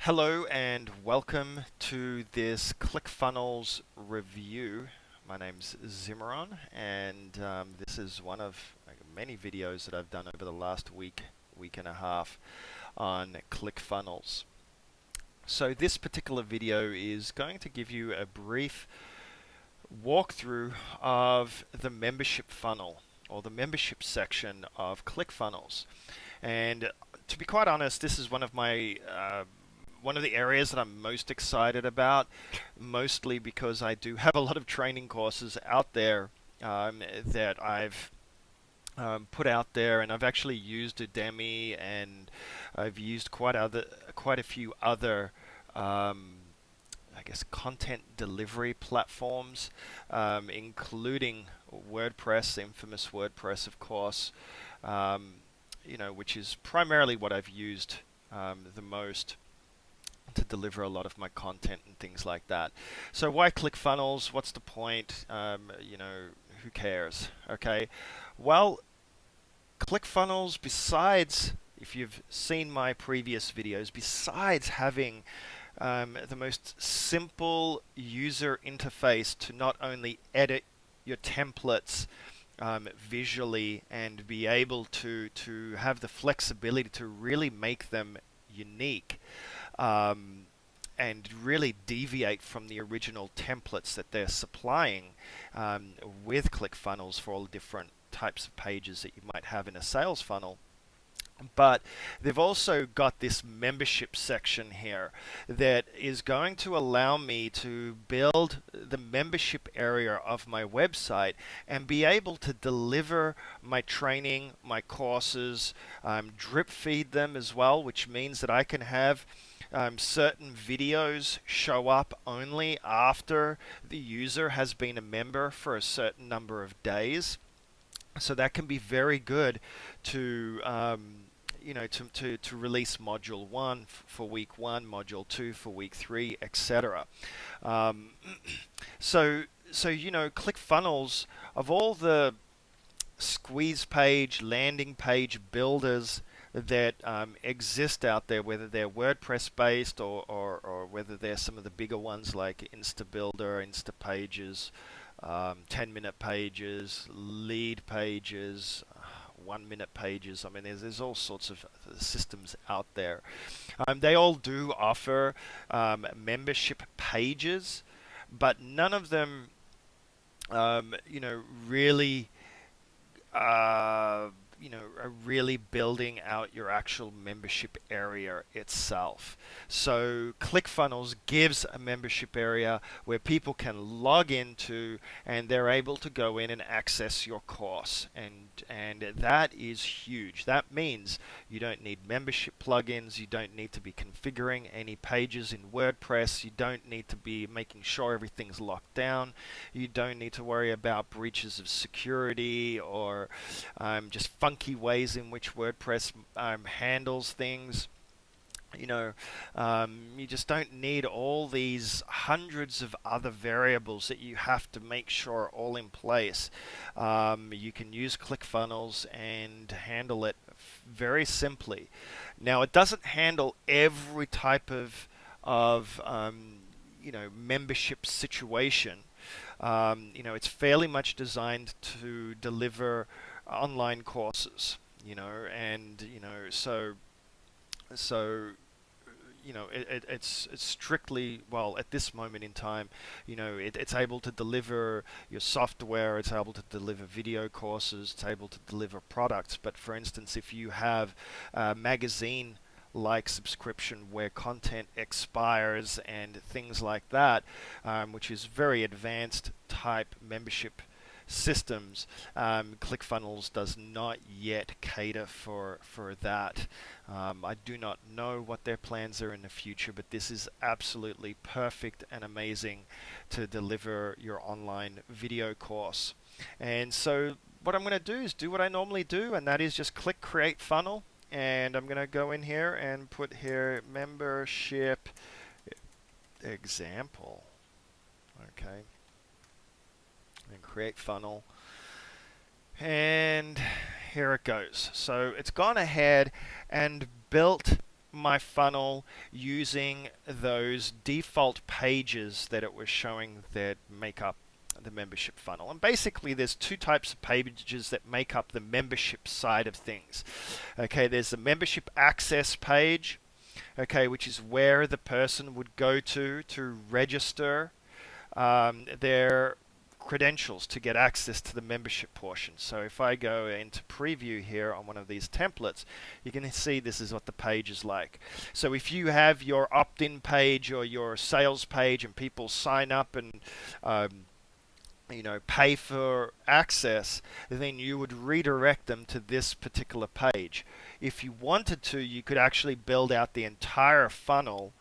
Hello and welcome to this ClickFunnels review. My name's Zimmeron, and this is one of many videos that I've done over the last week and a half on ClickFunnels. So this particular video is going to give you a brief walkthrough of the membership funnel or the membership section of ClickFunnels. And to be quite honest, this is one of the areas that I'm most excited about, mostly because I do have a lot of training courses out there that I've put out there, and I've actually used Udemy, and I've used quite a few other I guess content delivery platforms, including WordPress, the infamous WordPress, of course, which is primarily what I've used the most to deliver a lot of my content and things like that. So why ClickFunnels? What's the point? Who cares? Okay. Well, ClickFunnels, besides, if you've seen my previous videos, besides having the most simple user interface to not only edit your templates visually and be able to have the flexibility to really make them unique, and really deviate from the original templates that they're supplying with ClickFunnels for all the different types of pages that you might have in a sales funnel. But they've also got this membership section here that is going to allow me to build the membership area of my website and be able to deliver my training, my courses, drip feed them as well, which means that I can have certain videos show up only after the user has been a member for a certain number of days. So that can be very good to to release module 1 for week 1, module 2 for week 3, etc. Um, ClickFunnels, of all the squeeze page, landing page builders that exist out there, whether they're WordPress based or whether they're some of the bigger ones like InstaBuilder, InstaPages, 10-minute pages, lead pages, 1-minute pages. I mean, there's all sorts of systems out there. They all do offer membership pages, but none of them, really are really building out your actual membership area itself. So ClickFunnels gives a membership area where people can log into and they're able to go in and access your course. And that is huge. That means you don't need membership plugins, you don't need to be configuring any pages in WordPress, you don't need to be making sure everything's locked down, you don't need to worry about breaches of security or just funky ways in which WordPress handles things. You just don't need all these hundreds of other variables that you have to make sure are all in place. You can use ClickFunnels and handle it very simply. Now, it doesn't handle every type of membership situation. It's fairly much designed to deliver online courses, and it's strictly, well, at this moment in time, it's able to deliver your software, it's able to deliver video courses, it's able to deliver products. But for instance, if you have a magazine like subscription where content expires and things like that, which is very advanced type membership systems, ClickFunnels does not yet cater for that. I do not know what their plans are in the future, but this is absolutely perfect and amazing to deliver your online video course. And so what I'm going to do is do what I normally do, and that is just click Create Funnel. And I'm going to go in here and put here membership example. Okay. And create funnel. And here it goes. So it's gone ahead and built my funnel using those default pages that it was showing that make up the membership funnel. And basically there's two types of pages that make up the membership side of things. Okay, there's the membership access page, okay, which is where the person would go to register their credentials to get access to the membership portion. So if I go into preview here on one of these templates, you can see this is what the page is like. So if you have your opt-in page or your sales page and people sign up and pay for access, then you would redirect them to this particular page. If you wanted to, you could actually build out the entire funnel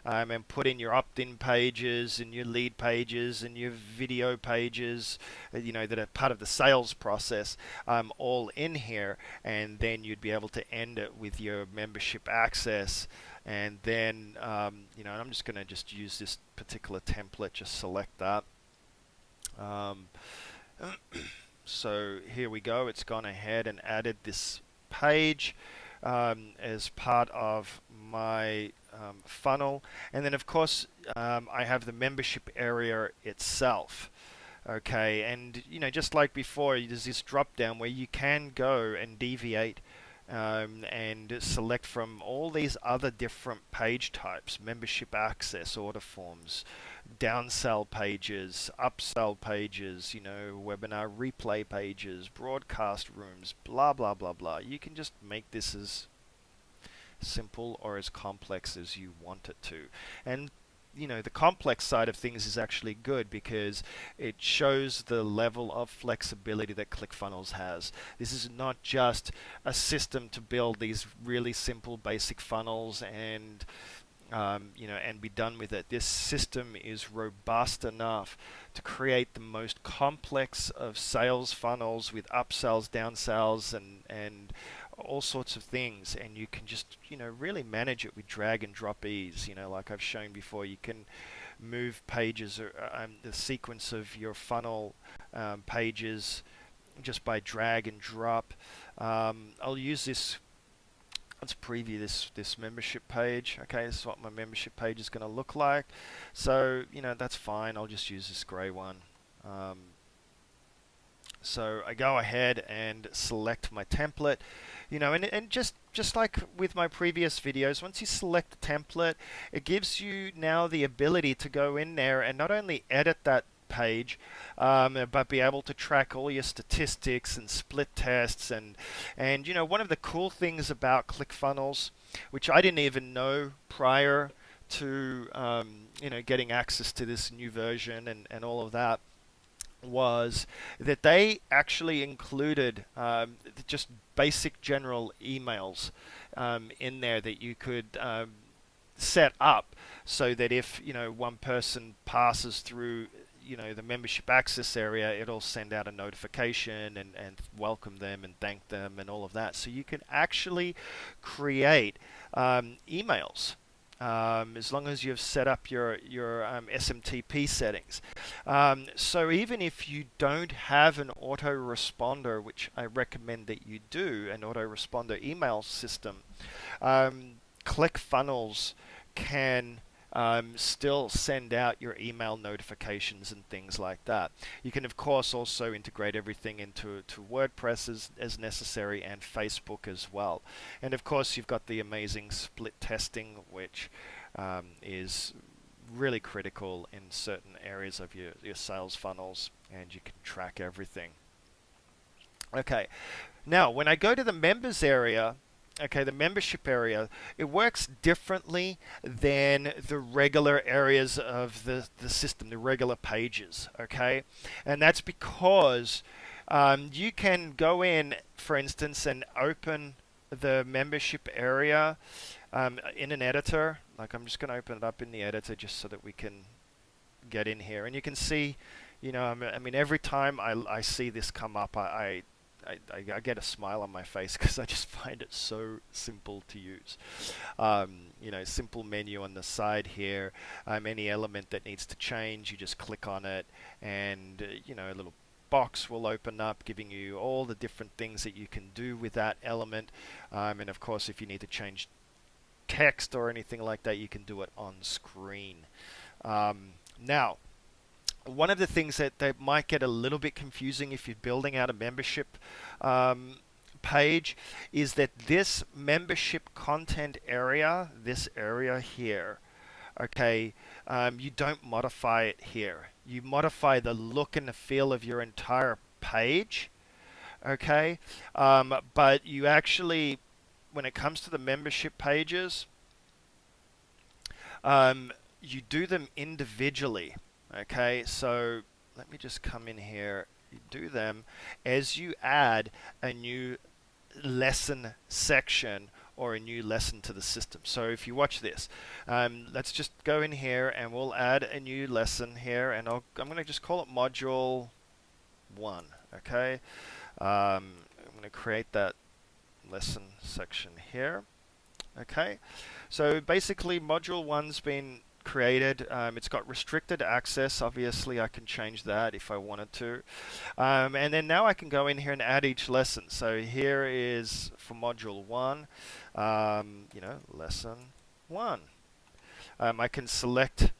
and put in your opt-in pages and your lead pages and your video pages, that are part of the sales process, all in here, and then you'd be able to end it with your membership access. And then, and I'm just going to use this particular template, just select that. So here we go, it's gone ahead and added this page as part of my funnel. And then of course I have the membership area itself. Okay, and just like before, there's this drop down where you can go and deviate and select from all these other different page types: membership access, order forms, downsell pages, upsell pages, webinar replay pages, broadcast rooms, blah, blah, blah, blah. You can just make this as simple or as complex as you want it to. And the complex side of things is actually good because it shows the level of flexibility that ClickFunnels has. This is not just a system to build these really simple basic funnels and and be done with it. This system is robust enough to create the most complex of sales funnels with upsells, downsells, and all sorts of things. And you can just, really manage it with drag and drop ease. Like I've shown before, you can move pages or the sequence of your funnel pages just by drag and drop. I'll use this. Let's preview this membership page. Okay, this is what my membership page is going to look like. So that's fine. I'll just use this gray one. So I go ahead and select my template. And just like with my previous videos, once you select the template, it gives you now the ability to go in there and not only edit that page, but be able to track all your statistics and split tests. And one of the cool things about ClickFunnels, which I didn't even know prior to getting access to this new version and all of that, was that they actually included just basic general emails in there that you could set up so that if one person passes through the membership access area, it'll send out a notification and welcome them and thank them and all of that. So you can actually create emails as long as you've set up your SMTP settings. So even if you don't have an autoresponder, which I recommend that you do, an autoresponder email system, ClickFunnels can still send out your email notifications and things like that. You can of course also integrate everything into WordPress as necessary, and Facebook as well. And of course you've got the amazing split testing, which is really critical in certain areas of your sales funnels, and you can track everything. Okay, now when I go to the members area, okay, the membership area, it works differently than the regular areas of the system, the regular pages, okay? And that's because you can go in, for instance, and open the membership area in an editor. Like I'm just going to open it up in the editor just so that we can get in here. And you can see, I mean, every time I see this come up, I get a smile on my face because I just find it so simple to use. Simple menu on the side here. Any element that needs to change, you just click on it, and a little box will open up giving you all the different things that you can do with that element. And of course, if you need to change text or anything like that, you can do it on screen. Now, one of the things that might get a little bit confusing if you're building out a membership page is that this membership content area, this area here, okay, you don't modify it here. You modify the look and the feel of your entire page, okay? But you actually, when it comes to the membership pages, you do them individually, okay? So let me just come in here. You do them as you add a new lesson section or a new lesson to the system. So if you watch this, let's just go in here and we'll add a new lesson here, and I'm going to just call it module 1, okay? I'm going to create that lesson section here, okay? So basically module 1's been created. It's got restricted access. Obviously I can change that if I wanted to. And then now I can go in here and add each lesson. So here is for module 1, lesson 1. I can select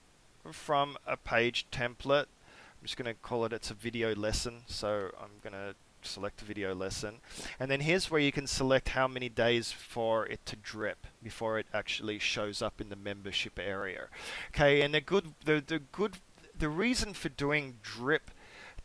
from a page template. I'm just going to call it, it's a video lesson. So I'm going to select a video lesson, and then here's where you can select how many days for it to drip before it actually shows up in the membership area. Okay, and the reason for doing drip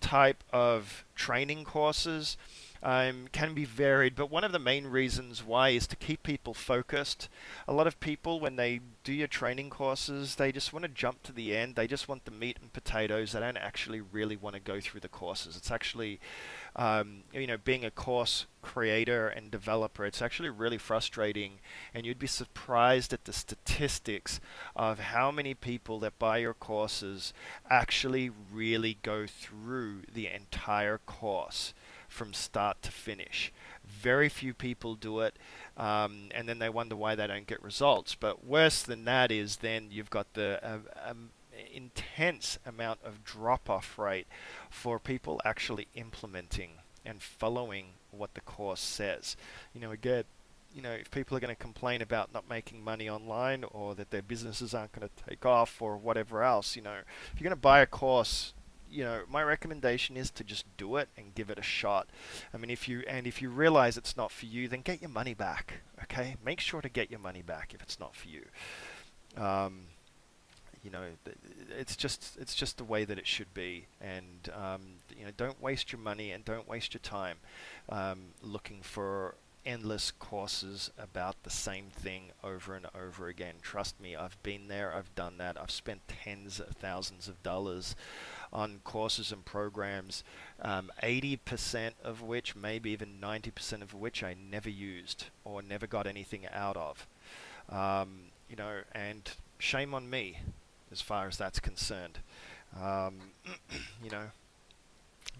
type of training courses can be varied, but one of the main reasons why is to keep people focused. A lot of people, when they do your training courses, they just want to jump to the end. They just want the meat and potatoes. They don't actually really want to go through the courses. It's actually, being a course creator and developer, it's actually really frustrating, and you'd be surprised at the statistics of how many people that buy your courses actually really go through the entire course from start to finish. Very few people do it, and then they wonder why they don't get results. But worse than that is then you've got the intense amount of drop-off rate for people actually implementing and following what the course says. Again, if people are going to complain about not making money online, or that their businesses aren't going to take off, or whatever else, if you're going to buy a course, my recommendation is to just do it and give it a shot. I mean, if you realize it's not for you, then get your money back. Okay, make sure to get your money back if it's not for you. It's just the way that it should be, and don't waste your money and don't waste your time looking for endless courses about the same thing over and over again. Trust me, I've been there, I've done that. I've spent tens of thousands of dollars on courses and programs, 80% of which, maybe even 90% of which, I never used or never got anything out of. And shame on me as far as that's concerned.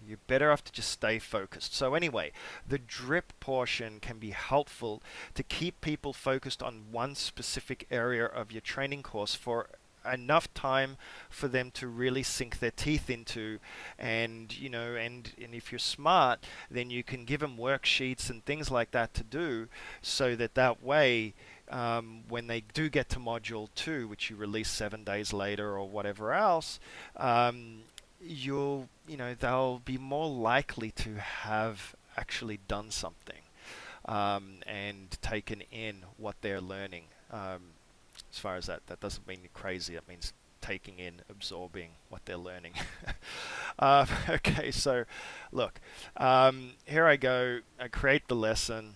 You're better off to just stay focused. So anyway, the drip portion can be helpful to keep people focused on one specific area of your training course for enough time for them to really sink their teeth into, and if you're smart, then you can give them worksheets and things like that to do, so that way when they do get to module 2, which you release 7 days later or whatever else, they'll be more likely to have actually done something and taken in what they're learning. As far as that doesn't mean you're crazy. It means taking in, absorbing what they're learning. Okay, so look, here I go. I create the lesson.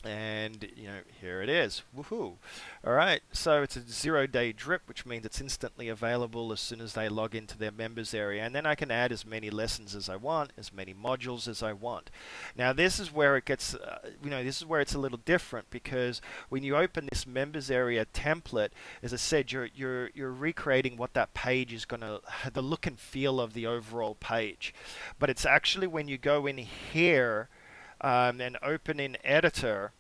And here it is. Woohoo! All right, so it's a 0-day drip, which means it's instantly available as soon as they log into their members area, and then I can add as many lessons as I want, as many modules as I want. Now this is where it gets, this is where it's a little different, because when you open this members area template, as I said, you're recreating what that page is gonna, the look and feel of the overall page. But it's actually when you go in here and open in editor,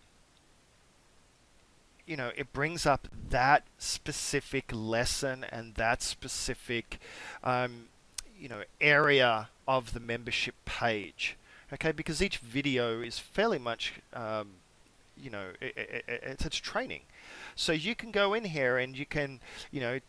it brings up that specific lesson and that specific area of the membership page. Okay, because each video is fairly much it's training. So you can go in here and you can, you know,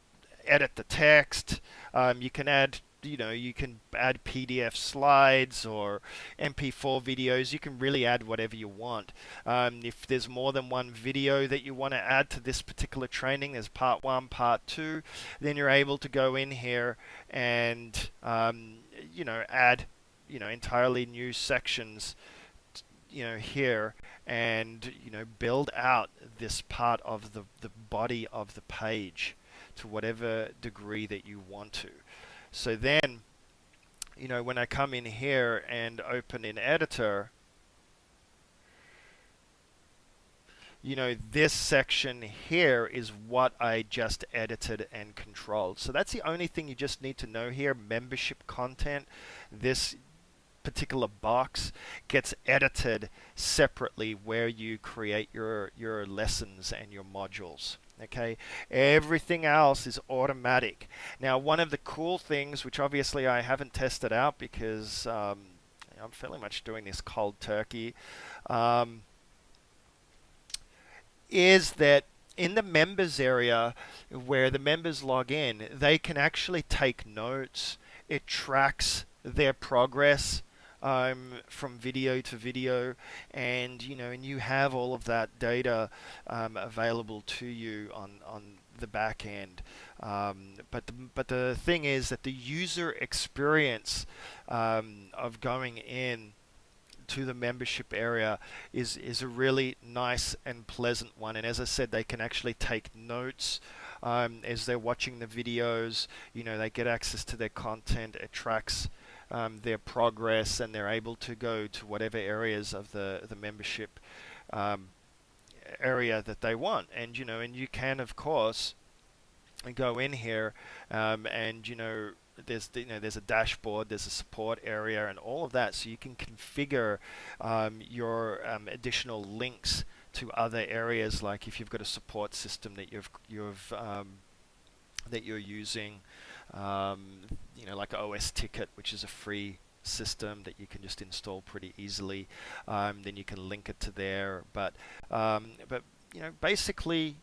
edit the text. You can add, you can add PDF slides or MP4 videos. You can really add whatever you want. If there's more than one video that you want to add to this particular training, there's part one, part two, then you're able to go in here and, add, entirely new sections, here, and build out this part of the body of the page to whatever degree that you want to. So then, when I come in here and open in editor, this section here is what I just edited and controlled. So that's the only thing you just need to know here. Membership content, this particular box gets edited separately where you create your lessons and your modules. Okay, everything else is automatic. Now, one of the cool things, which obviously I haven't tested out because I'm fairly much doing this cold turkey, is that in the members area where the members log in, they can actually take notes. It tracks their progress from video to video, and you have all of that data available to you on the back end. But the thing is that the user experience of going in to the membership area is a really nice and pleasant one. And as I said, they can actually take notes as they're watching the videos. They get access to their content. It tracks their progress, and they're able to go to whatever areas of the membership area that they want. And you can, of course, go in here and there's a dashboard, there's a support area, and all of that, so you can configure your additional links to other areas, like if you've got a support system that that you're using, like OS Ticket, which is a free system that you can just install pretty easily. Then you can link it to there. But basically,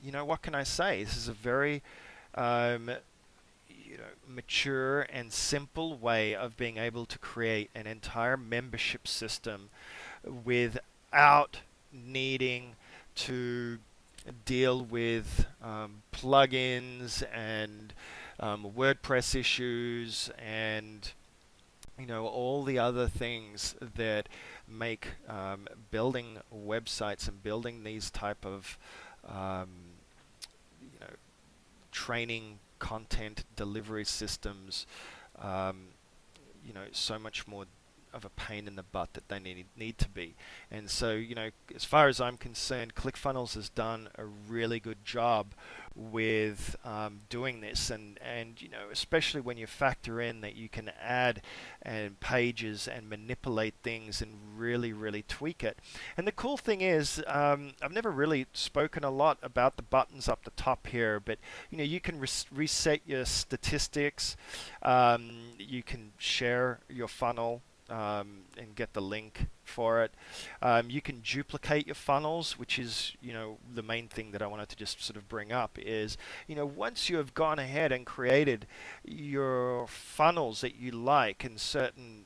what can I say? This is a very mature and simple way of being able to create an entire membership system without needing to deal with plugins and WordPress issues and all the other things that make building websites and building these type of training content delivery systems so much more of a pain in the butt that they need to be. And so, as far as I'm concerned, ClickFunnels has done a really good job with doing this, and especially when you factor in that you can add pages and manipulate things and really tweak it. And the cool thing is, I've never really spoken a lot about the buttons up the top here, but you can reset your statistics. You can share your funnel and get the link for it. You can duplicate your funnels, which is the main thing that I wanted to just sort of bring up is once you have gone ahead and created your funnels that you like and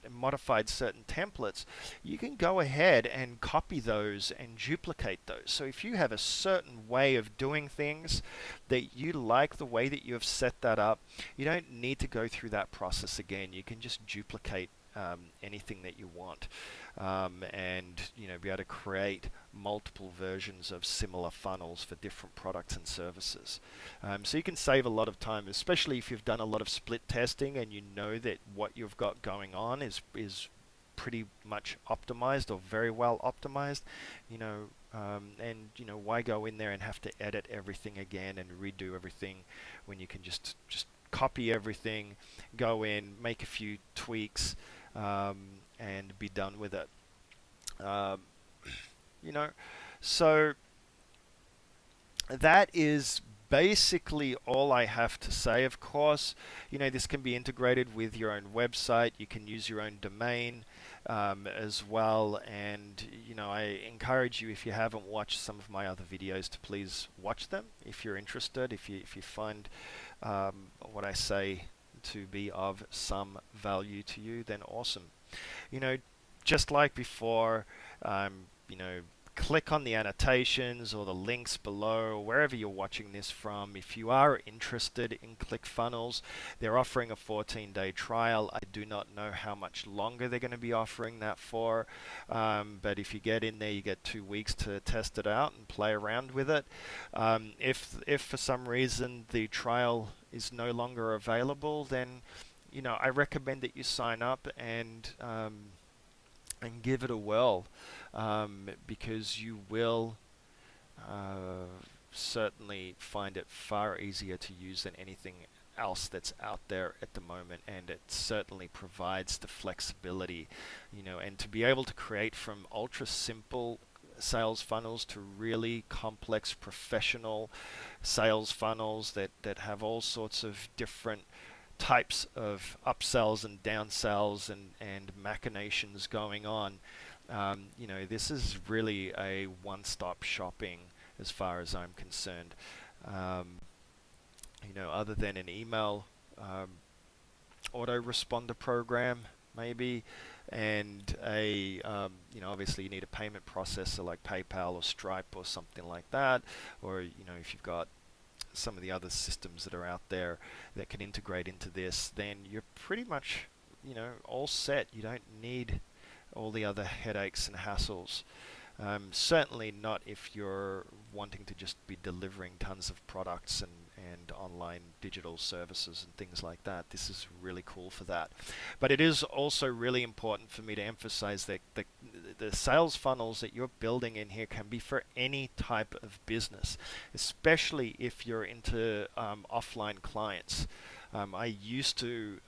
modified certain templates, you can go ahead and copy those and duplicate those. So if you have a certain way of doing things that you like the way that you have set that up, you don't need to go through that process again. You can just duplicate anything that you want, and be able to create multiple versions of similar funnels for different products and services. So you can save a lot of time, especially if you've done a lot of split testing and you know that what you've got going on is pretty much optimized or very well optimized. And why go in there and have to edit everything again and redo everything when you can just copy everything, go in, make a few tweaks, and be done with it. So that is basically all I have to say. Of course, this can be integrated with your own website. You can use your own domain as well. And, I encourage you, if you haven't watched some of my other videos, to please watch them if you're interested, if you find what I say to be of some value to you, then awesome. You know, just like before, you know, click on the annotations or the links below, wherever you're watching this from. If you are interested in ClickFunnels, they're offering a 14-day trial. I do not know how much longer they're going to be offering that for, but if you get in there, you get 2 weeks to test it out and play around with it. If for some reason the trial is no longer available, then I recommend that you sign up and give it a whirl, because you will certainly find it far easier to use than anything else that's out there at the moment, and it certainly provides the flexibility, and to be able to create from ultra simple sales funnels to really complex professional sales funnels that have all sorts of different types of upsells and downsells and machinations going on. This is really a one-stop shopping as far as I'm concerned. Other than an email autoresponder program, maybe, and obviously you need a payment processor like PayPal or Stripe or something like that, or if you've got some of the other systems that are out there that can integrate into this, then you're pretty much, all set. You don't need all the other headaches and hassles. Certainly not if you're wanting to just be delivering tons of products and online digital services and things like that. This is really cool for that. But it is also really important for me to emphasize that the sales funnels that you're building in here can be for any type of business, especially if you're into offline clients. I used to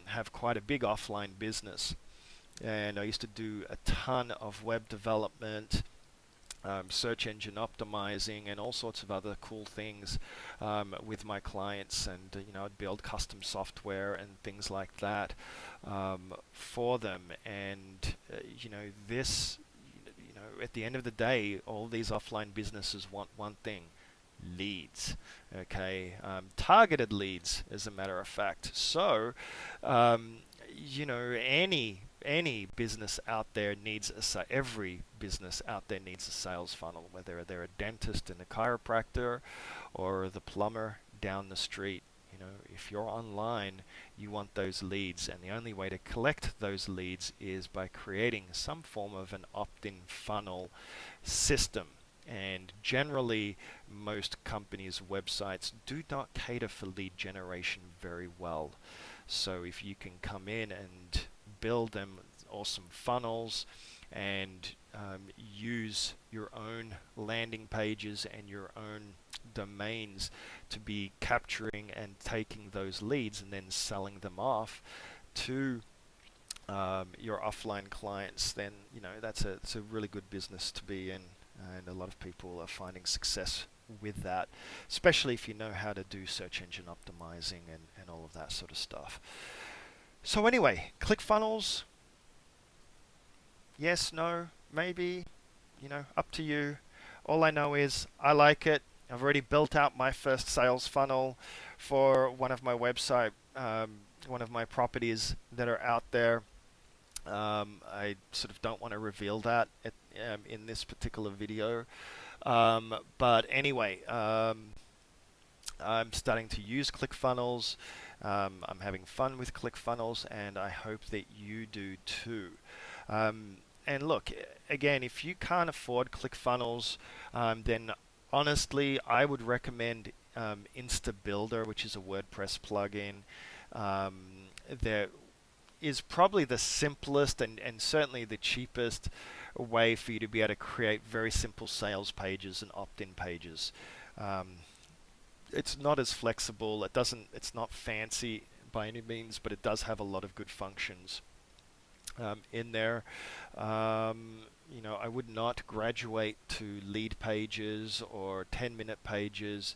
have quite a big offline business, and I used to do a ton of web development, search engine optimizing, and all sorts of other cool things with my clients. And I'd build custom software and things like that for them. And this, at the end of the day, all these offline businesses want one thing: leads. Okay, targeted leads, as a matter of fact. So, any business out there needs every business out there needs a sales funnel, whether they're a dentist and a chiropractor or the plumber down the street. If you're online, you want those leads, and the only way to collect those leads is by creating some form of an opt-in funnel system. And generally, most companies' websites do not cater for lead generation very well. So if you can come in and build them awesome funnels and use your own landing pages and your own domains to be capturing and taking those leads and then selling them off to your offline clients, then it's a really good business to be in, and a lot of people are finding success with that, especially if you know how to do search engine optimizing and all of that sort of stuff. So anyway, ClickFunnels, yes, no, maybe, up to you. All I know is I like it. I've already built out my first sales funnel for one of my one of my properties that are out there. I sort of don't want to reveal that in this particular video. But anyway, I'm starting to use ClickFunnels. I'm having fun with ClickFunnels, and I hope that you do too. And look, again, if you can't afford ClickFunnels, then honestly, I would recommend InstaBuilder, which is a WordPress plugin. That is probably the simplest and certainly the cheapest way for you to be able to create very simple sales pages and opt-in pages. It's not as flexible. It's not fancy by any means, but it does have a lot of good functions in there. I would not graduate to lead pages or 10-minute pages.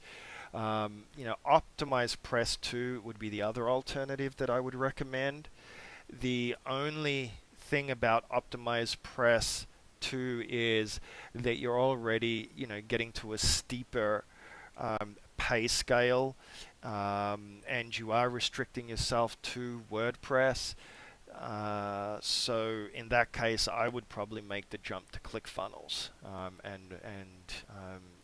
Optimize Press 2 would be the other alternative that I would recommend. The only thing about Optimize Press 2 is that you're already, getting to a steeper pay scale, and you are restricting yourself to WordPress. So in that case, I would probably make the jump to ClickFunnels, and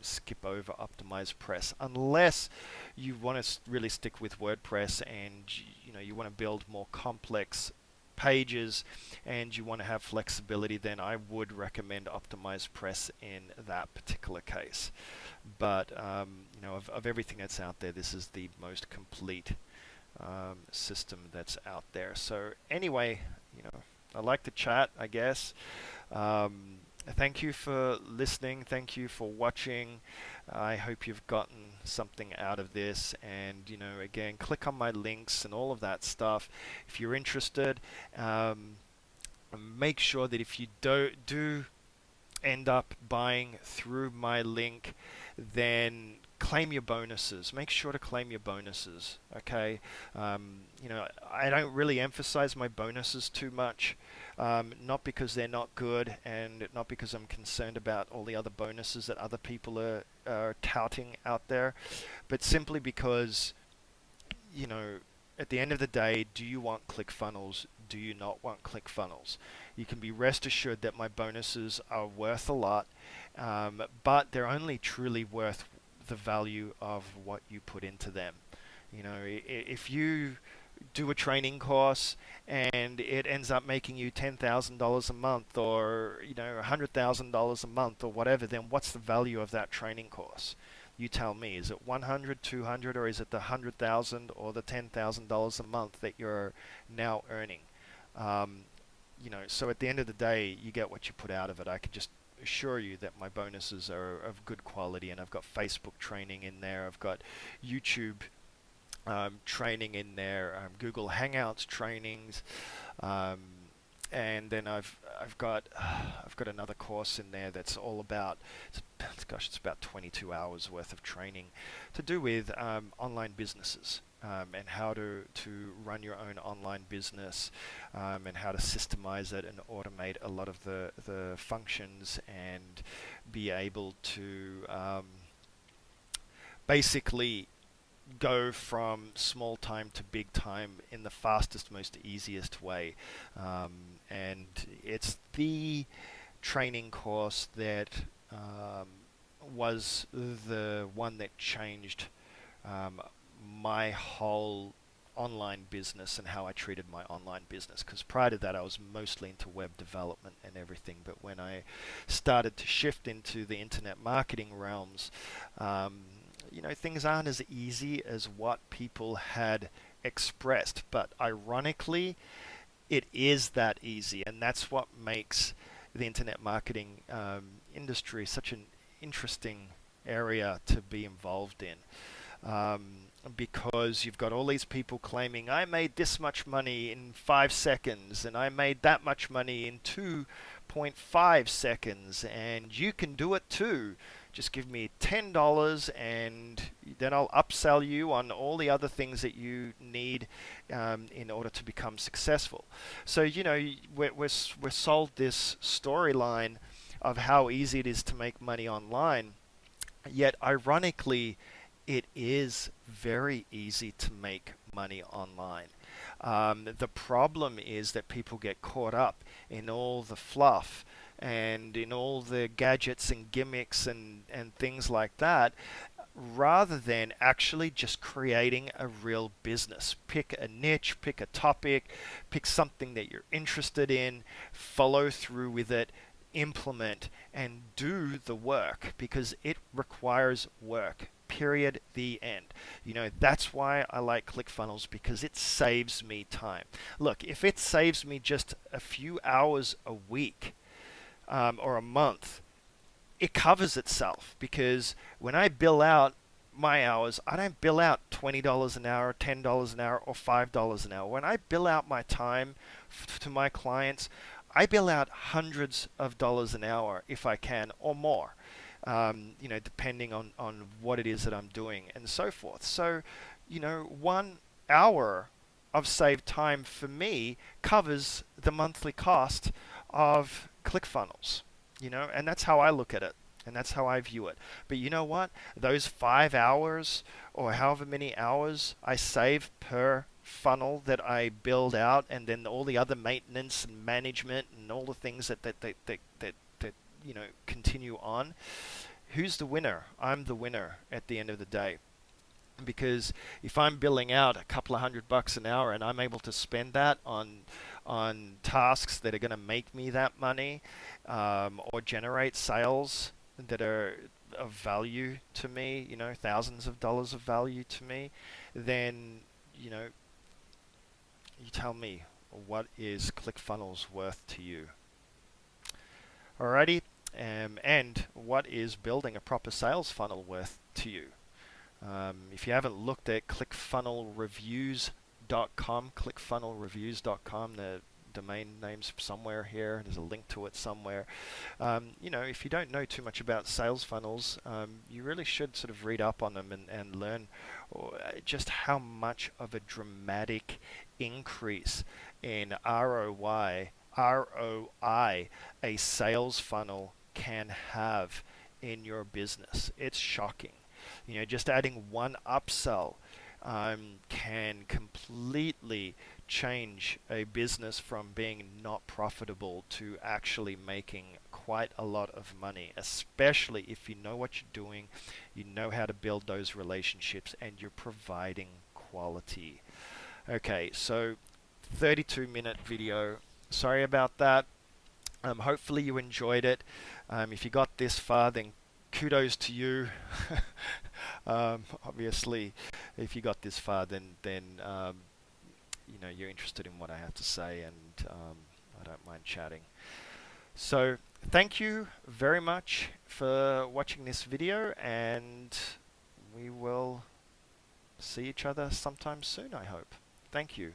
skip over Optimize Press, unless you want to really stick with WordPress and you want to build more complex pages and you want to have flexibility. Then I would recommend Optimize Press in that particular case. But of everything that's out there, this is the most complete system that's out there. So anyway, I like to chat, I guess. Thank you for listening. Thank you for watching. I hope you've gotten something out of this. And again, click on my links and all of that stuff if you're interested. Make sure that if you do end up buying through my link, then claim your bonuses. Make sure to claim your bonuses. Okay. I don't really emphasize my bonuses too much, not because they're not good and not because I'm concerned about all the other bonuses that other people are touting out there, but simply because, at the end of the day, do you want ClickFunnels? Do you not want ClickFunnels? You can be rest assured that my bonuses are worth a lot, but they're only truly worth the value of what you put into them. If you do a training course and it ends up making you $10,000 a month, or $100,000 a month, or whatever, then what's the value of that training course? You tell me. Is it 100, 200, or is it the 100,000 or the $10,000 a month that you're now earning? So at the end of the day, you get what you put out of it. I can just assure you that my bonuses are of good quality, and I've got Facebook training in there. I've got YouTube training in there, Google Hangouts trainings, and then I've got another course in there that's all about, it's about 22 hours worth of training to do with online businesses, and how to run your own online business, and how to systemize it and automate a lot of the functions, and be able to basically go from small time to big time in the fastest, most easiest way. And it's the training course that was the one that changed my whole online business and how I treated my online business, because prior to that I was mostly into web development and everything. But when I started to shift into the internet marketing realms, things aren't as easy as what people had expressed, but ironically it is that easy, and that's what makes the internet marketing industry such an interesting area to be involved in. Because you've got all these people claiming, I made this much money in 5 seconds, and I made that much money in 2.5 seconds, and you can do it too. Just give me $10 and then I'll upsell you on all the other things that you need in order to become successful. So, we're sold this storyline of how easy it is to make money online, yet ironically, it is very easy to make money online. The problem is that people get caught up in all the fluff and in all the gadgets and gimmicks and things like that, rather than actually just creating a real business. Pick a niche, pick a topic, pick something that you're interested in, follow through with it, implement, and do the work, because it requires work. Period. The end. That's why I like ClickFunnels, because it saves me time. Look, if it saves me just a few hours a week, or a month, it covers itself, because when I bill out my hours, I don't bill out $20 an hour, $10 an hour, or $5 an hour. When I bill out my time to my clients, I bill out hundreds of dollars an hour if I can, or more. depending on what it is that I'm doing and so forth. So, 1 hour of saved time for me covers the monthly cost of ClickFunnels, and that's how I look at it. And that's how I view it. But you know what? Those 5 hours or however many hours I save per funnel that I build out, and then all the other maintenance and management and all the things that continue on. Who's the winner? I'm the winner at the end of the day. Because if I'm billing out a couple of $100 an hour and I'm able to spend that on tasks that are going to make me that money, or generate sales that are of value to me, thousands of dollars of value to me, then you know you tell me, what is ClickFunnels worth to you? Alrighty, and what is building a proper sales funnel worth to you? If you haven't looked at clickfunnelreviews.com, clickfunnelreviews.com, the domain name's somewhere here. There's a link to it somewhere. If you don't know too much about sales funnels, you really should sort of read up on them and learn just how much of a dramatic increase in ROI a sales funnel can have in your business. It's shocking. Just adding one upsell can completely change a business from being not profitable to actually making quite a lot of money, especially if you know what you're doing, you know how to build those relationships, and you're providing quality. Okay, so 32-minute video. Sorry about that. Hopefully you enjoyed it. If you got this far, then kudos to you. Obviously, if you got this far, then you're interested in what I have to say, and I don't mind chatting. So thank you very much for watching this video, and we will see each other sometime soon, I hope. Thank you.